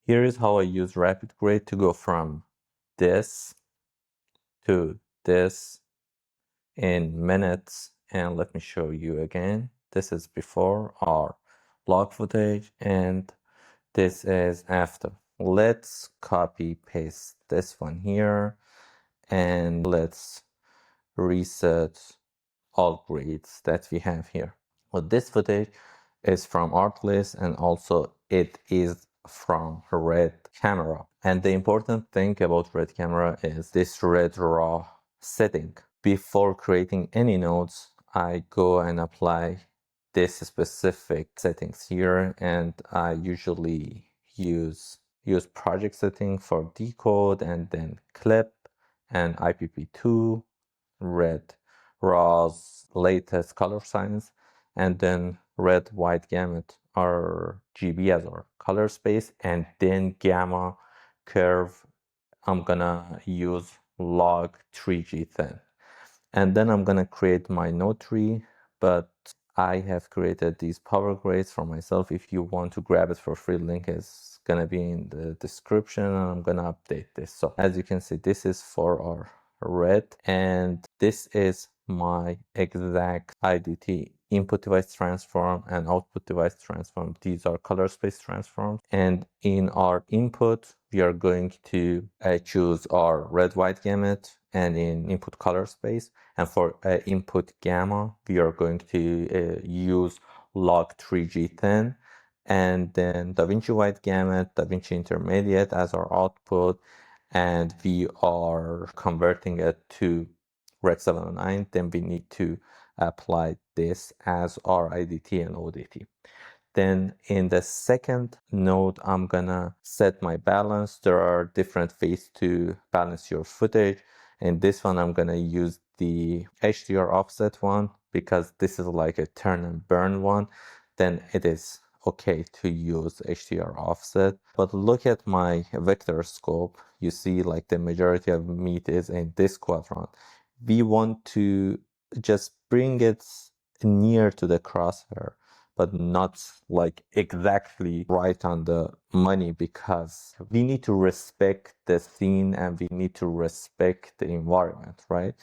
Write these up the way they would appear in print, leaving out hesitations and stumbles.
Here is how I use RapidGrade to go from this to this in minutes. And let me show you again. This is before our log footage and this is after. Let's copy paste this one here and let's reset all grades that we have here. Well, this footage is from Artlist and also it is from Red Camera. And the important thing about Red Camera is this red raw setting. Before creating any nodes, I go and apply this specific settings here, and I usually use project setting for decode and then clip and IPP2, red raw's latest color science, and then red white gamut RGB as our color space, and then gamma curve I'm gonna use log 3G thin. And then I'm gonna create my node tree, but I have created these power grades for myself. If you want to grab it for free, link is gonna be in the description, and I'm gonna update this. So as you can see, this is for our red, and this is my exact IDT input device transform and output device transform. These are color space transforms, and in our input we are going to choose our red white gamut, and in input color space, and for input gamma we are going to use log 3G thin, and then DaVinci white gamut, DaVinci intermediate as our output, and we are converting it to Rec 709. Then we need to apply this as our IDT and ODT. Then in the second node, I'm gonna set my balance. There are different ways to balance your footage. In this one, I'm gonna use the HDR offset one because this is like a turn and burn one. Then it is okay to use HDR offset. But look at my vector scope. You see like the majority of meat is in this quadrant. We want to just bring it near to the crosshair, but not like exactly right on the money, because we need to respect the scene and we need to respect the environment, right?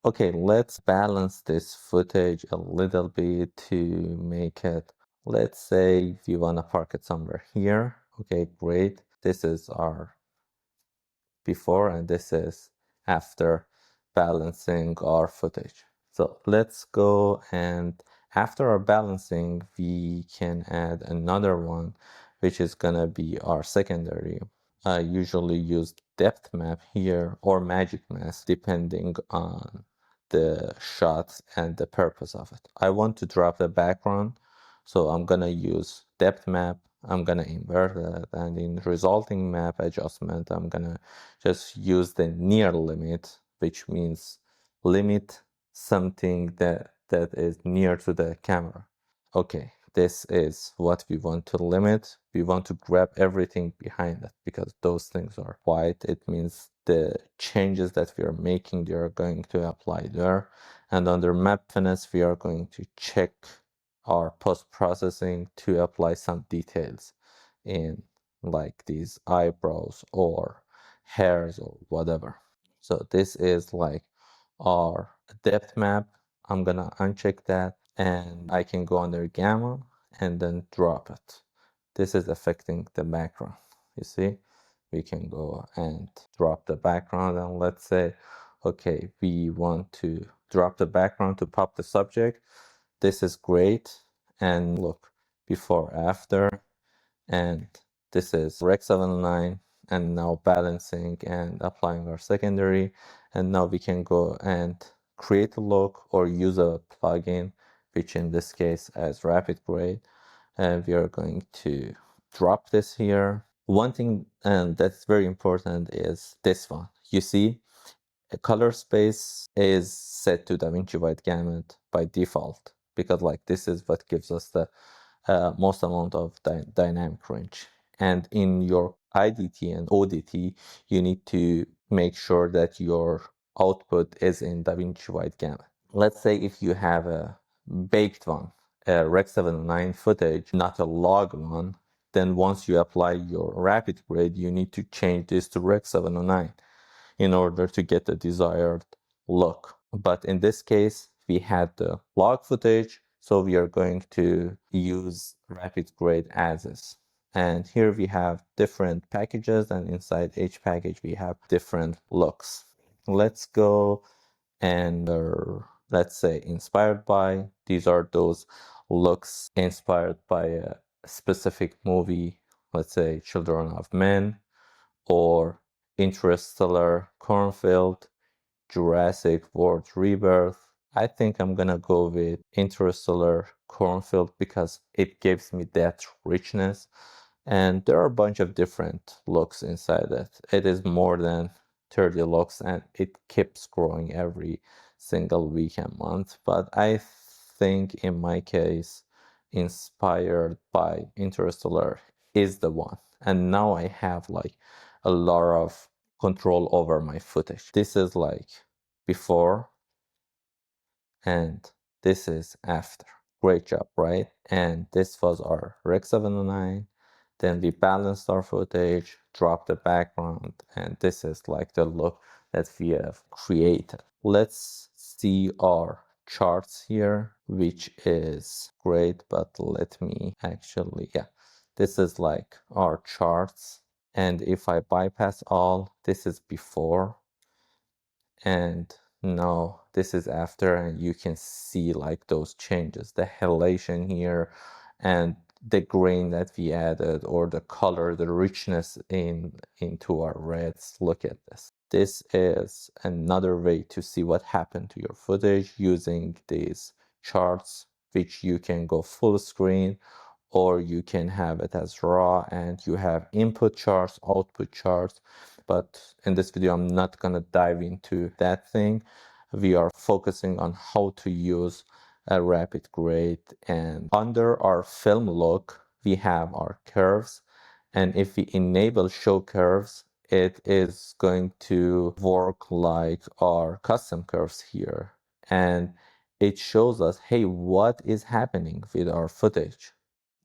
Okay, let's balance this footage a little bit to make it, let's say we want to park it somewhere here. Okay, great. This is our before and this is after balancing our footage. So let's go, and after our balancing, we can add another one, which is gonna be our secondary. I usually use depth map here or magic mask, depending on the shot and the purpose of it. I want to drop the background, so I'm gonna use depth map. I'm gonna invert it, and in resulting map adjustment, I'm gonna just use the near limit, which means limit something that is near to the camera. Okay, this is what we want to limit. We want to grab everything behind it because those things are white. It means the changes that we are making, they are going to apply there. And under map finesse, we are going to check our post-processing to apply some details in like these eyebrows or hairs or whatever. So this is like our depth map. I'm gonna uncheck that and I can go under gamma and then drop it. This is affecting the background. You see, we can go and drop the background, and let's say, okay, we want to drop the background to pop the subject. This is great. And look, before, after, and this is Rec 709, and now balancing and applying our secondary. And now we can go and create a look or use a plugin, which in this case as RapidGrade, and we are going to drop this here. One thing and that's very important is this one. You see, a color space is set to DaVinci White Gamut by default, because like this is what gives us the most amount of dynamic range. And in your IDT and ODT, you need to make sure that your output is in DaVinci White Gamut. Let's say if you have a baked one, a Rec 709 footage, not a log one, then once you apply your RapidGrade, you need to change this to Rec 709 in order to get the desired look. But in this case, we had the log footage, so we are going to use RapidGrade as is. And here we have different packages, and inside each package we have different looks. Let's go and let's say inspired by. These are those looks inspired by a specific movie, let's say Children of Men, or Interstellar, Cornfield, Jurassic World Rebirth. I think I'm gonna go with Interstellar, Cornfield because it gives me that richness. And there are a bunch of different looks inside it. It is more than 30 looks and it keeps growing every single week and month. But I think in my case, inspired by Interstellar is the one. And now I have like a lot of control over my footage. This is like before and this is after. Great job, right? And this was our Rec 709. Then we balanced our footage, dropped the background, and this is like the look that we have created. Let's see our charts here, which is great, but let me actually, yeah, this is like our charts. And if I bypass all, this is before, and now this is after, and you can see like those changes, the halation here and the grain that we added, or the color, the richness into our reds. Look at this. This is another way to see what happened to your footage using these charts, which you can go full screen or you can have it as raw, and you have input charts, output charts. But in this video, I'm not gonna dive into that thing. We are focusing on how to use a RapidGrade, and under our film look, we have our curves. And if we enable show curves, it is going to work like our custom curves here. And it shows us, hey, what is happening with our footage?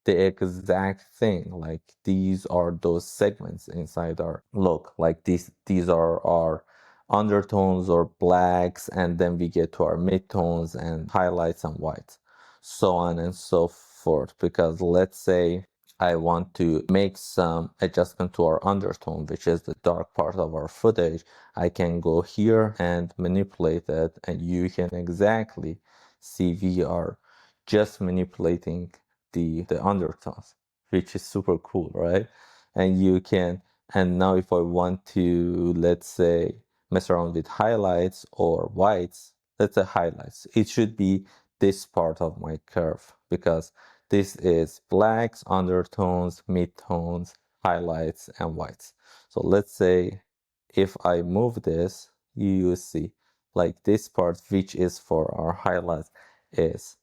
The exact thing, like these are those segments inside our look, like these are our undertones or blacks, and then we get to our midtones and highlights and whites, so on and so forth. Because let's say I want to make some adjustment to our undertone, which is the dark part of our footage, I can go here and manipulate it, and you can exactly see we are just manipulating the undertones, which is super cool, right? And you can, and now if I want to, let's say, mess around with highlights or whites, let's say highlights, it should be this part of my curve, because this is blacks, undertones, midtones, highlights, and whites. So let's say if I move this, you see like this part, which is for our highlights, is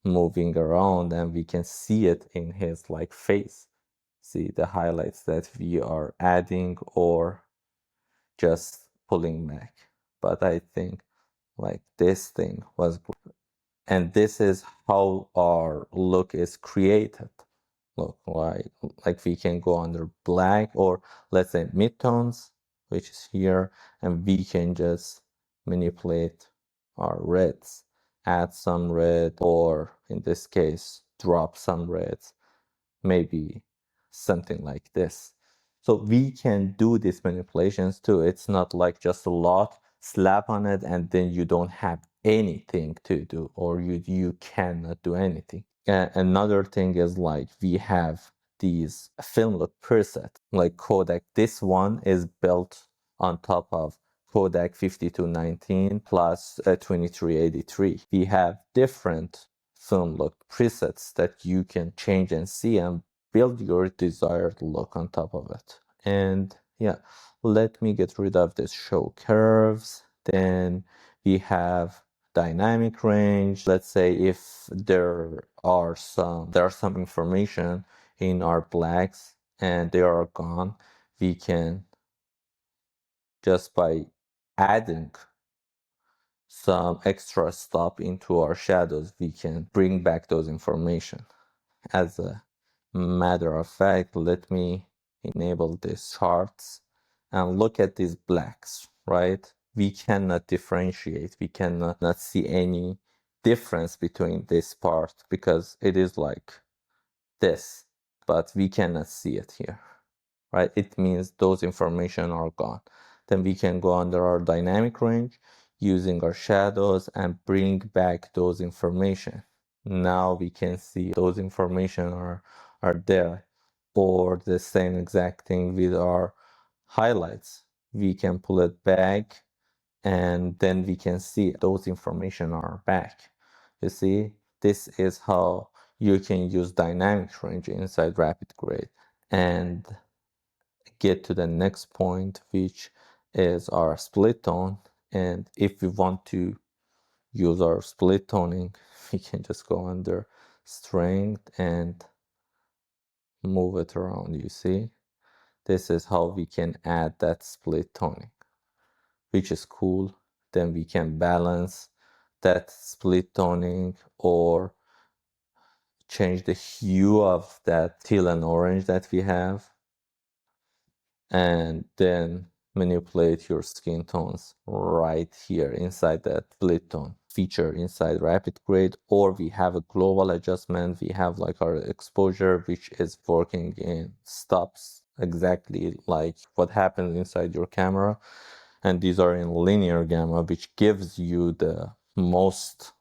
moving around, and we can see it in his like face. See the highlights that we are adding or just pulling back. But I think like this thing was great. And this is how our look is created. Look, like we can go under black, or let's say midtones, which is here, and we can just manipulate our reds, add some red, or in this case, drop some reds, maybe something like this. So we can do these manipulations too. It's not like just a lock, slap on it, and then you don't have anything to do, or you cannot do anything. Another thing is like we have these film look presets, like Kodak. This one is built on top of Kodak 5219 plus 2383. We have different film look presets that you can change and see and build your desired look on top of it. And yeah, let me get rid of this show curves. Then we have dynamic range. Let's say if there are some information in our blacks and they are gone, we can just by adding some extra stuff into our shadows, we can bring back those information as a Matter of fact, let me enable these charts and look at these blacks, right? We cannot differentiate. We cannot not see any difference between this part because it is like this, but we cannot see it here, right? It means those information are gone. Then we can go under our dynamic range using our shadows and bring back those information. Now we can see those information are there. Or the same exact thing with our highlights. We can pull it back and then we can see those information are back. You see, this is how you can use dynamic range inside RapidGrade and get to the next point, which is our split tone. And if we want to use our split toning, we can just go under strength and move it around. You see, this is how we can add that split toning, which is cool. Then we can balance that split toning or change the hue of that teal and orange that we have, and then manipulate your skin tones right here inside that split tone feature inside RapidGrade. Or we have a global adjustment. We have like our exposure, which is working in stops, exactly like what happens inside your camera. And these are in linear gamma, which gives you the most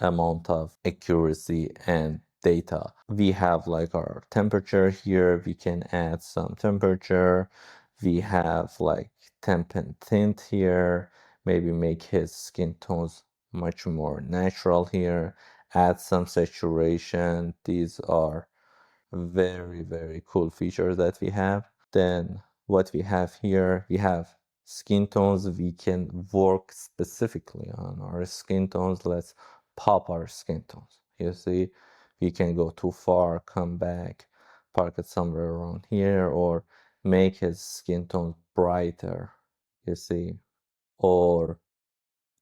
amount of accuracy and data. We have like our temperature here. We can add some temperature. We have like temp and tint here. Maybe make his skin tones much more natural here. Add some saturation. These are very, very cool features that we have. Then what we have here, we have skin tones. We can work specifically on our skin tones. Let's pop our skin tones. You see, we can go too far, come back, park it somewhere around here, or make his skin tone brighter, you see, or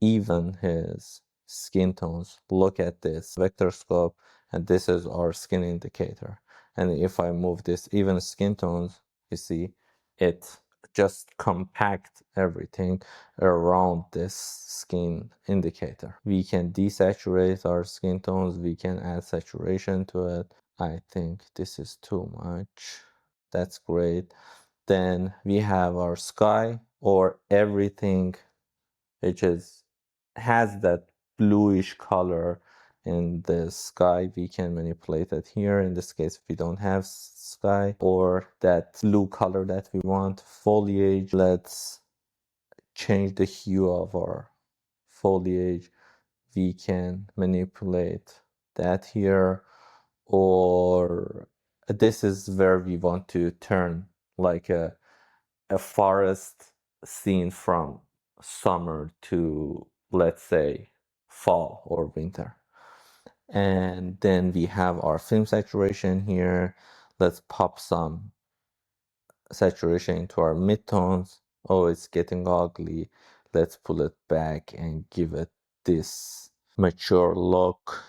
even his skin tones. Look at this vector scope, and this is our skin indicator. And if I move this even skin tones, you see it just compact everything around this skin indicator. We can desaturate our skin tones. We can add saturation to it. I think this is too much. That's great. Then we have our sky, or everything which has that bluish color in the sky. We can manipulate it here. In this case, we don't have sky, or that blue color that we want. Foliage, let's change the hue of our foliage. We can manipulate that here, or this is where we want to turn like a forest scene from summer to, let's say, fall or winter. And then we have our film saturation here. Let's pop some saturation into our midtones. Oh, it's getting ugly. Let's pull it back and give it this mature look.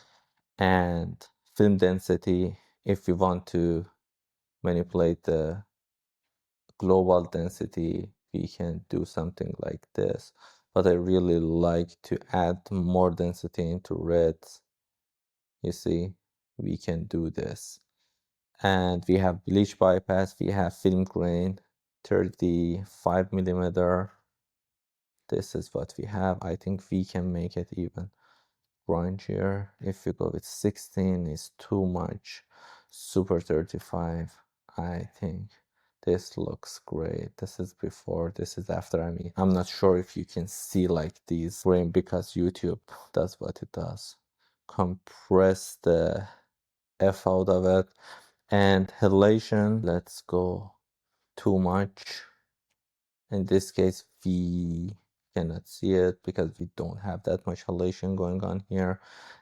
And film density, if we want to manipulate the global density, we can do something like this. But I really like to add more density into reds. You see, we can do this. And we have bleach bypass. We have film grain, 35 millimeter. This is what we have. I think we can make it even grungier. If we go with 16, it's too much. Super 35, I think. This looks great. This is before, this is after. I mean, I'm not sure if you can see like these grain because YouTube does what it does. Compress the F out of it. And halation, let's go too much. In this case, we cannot see it because we don't have that much halation going on here.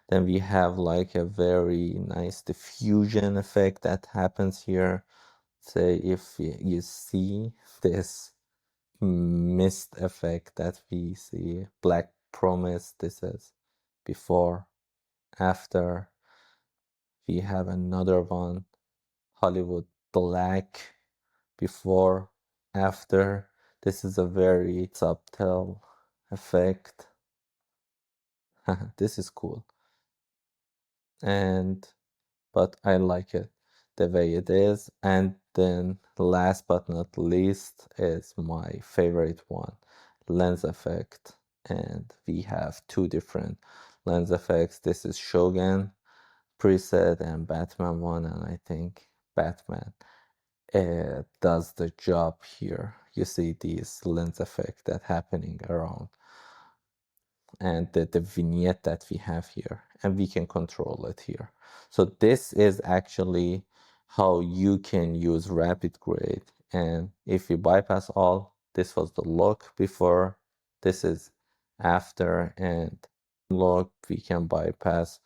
Then we have like a very nice diffusion effect that happens here. Say if you see this mist effect that we see, black promise, this is before, after. We have another one, Hollywood black before, after. This is a very subtle effect. This is cool. But I like it the way it is. And then last but not least is my favorite one, lens effect. And we have two different lens effects. This is Shogun preset and Batman one, and I think Batman does the job here. You see these lens effect that happening around, and the vignette that we have here, and we can control it here. So this is actually how you can use RapidGrade. And if you bypass all, this was the look before, this is after, and look, we can bypass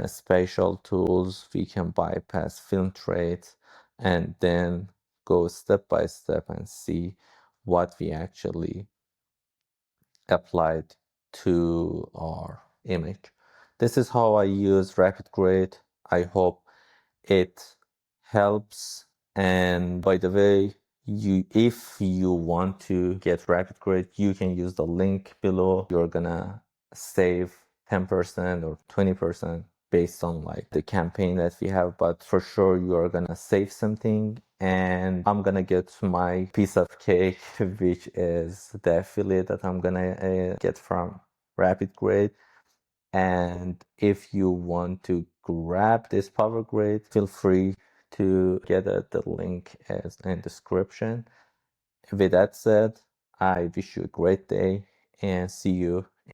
spatial tools, we can bypass film traits, and then go step by step and see what we actually applied to our image. This is how I use RapidGrade. I hope it helps. And by the way, if you want to get RapidGrade, you can use the link below. You're gonna save 10% or 20% based on like the campaign that we have, but for sure you are gonna save something. And I'm gonna get my piece of cake, which is the affiliate that I'm gonna get from RapidGrade. And if you want to grab this power grade, feel free to get the link as in description. With that said, I wish you a great day and see you